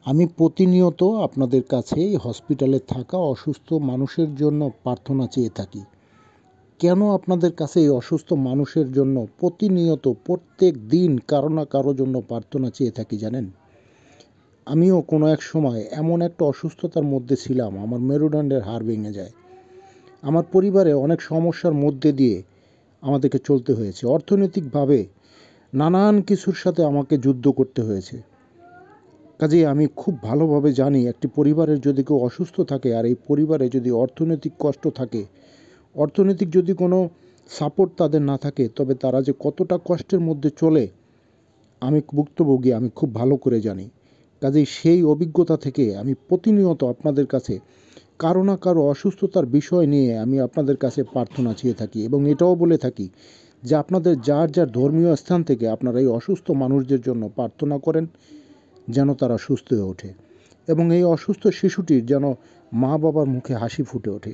আমি প্রতিনিয়ত আপনাদের কাছে হসপিটালে থাকা অসুস্থ মানুষের জন্য প্রার্থনা চেয়ে থাকি। কেন আপনাদের কাছে এই অসুস্থ মানুষের জন্য প্রতিনিয়ত প্রত্যেক দিন কারো না কারো জন্য প্রার্থনা চেয়ে থাকি জানেন? আমিও কোনো এক সময় এমন একটা অসুস্থতার মধ্যে ছিলাম, আমার মেরুদণ্ডের হাড় ভেঙে যায়। আমার পরিবারে অনেক সমস্যার মধ্যে দিয়ে আমাদেরকে চলতে হয়েছে। অর্থনৈতিকভাবে নানান কিছুর সাথে আমাকে যুদ্ধ করতে হয়েছে। কাজেই আমি খুব ভালোভাবে জানি একটি পরিবারের যদি কেউ অসুস্থ থাকে আর এই পরিবারে যদি অর্থনৈতিক কষ্ট থাকে, অর্থনৈতিক যদি কোনো সাপোর্ট তাদের না থাকে, তবে তারা যে কতটা কষ্টের মধ্যে চলে আমি ভুক্তভোগী, আমি খুব ভালো করে জানি। কাজেই সেই অভিজ্ঞতা থেকে আমি প্রতিনিয়ত আপনাদের কাছে কারো না কারো অসুস্থতার বিষয় নিয়ে আমি আপনাদের কাছে প্রার্থনা চেয়ে থাকি এবং এটাও বলে থাকি যে আপনাদের যার যার ধর্মীয় স্থান থেকে আপনারা এই অসুস্থ মানুষদের জন্য প্রার্থনা করেন যেন তারা সুস্থ হয়ে ওঠে এবং এই অসুস্থ শিশুটির যেন মা বাবার মুখে হাসি ফুটে ওঠে।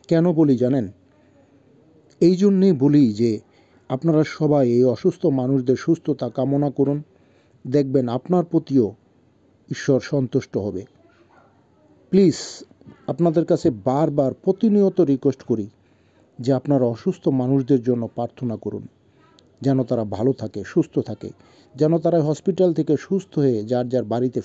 কেন বলি জানেন? এই জন্যেই বলি যে আপনারা সবাই এই অসুস্থ মানুষদের সুস্থতা কামনা করুন। দেখবেন আপনার প্রতিও ঈশ্বর সন্তুষ্ট হবে। প্লিজ আপনাদের কাছে বারবার প্রতিনিয়ত রিকোয়েস্ট করি যে আপনারা অসুস্থ মানুষদের জন্য প্রার্থনা করুন যেন তারা ভালো থাকে, সুস্থ থাকে, যেন তারা হসপিটাল থেকে সুস্থ হয়ে যার যার বাড়িতে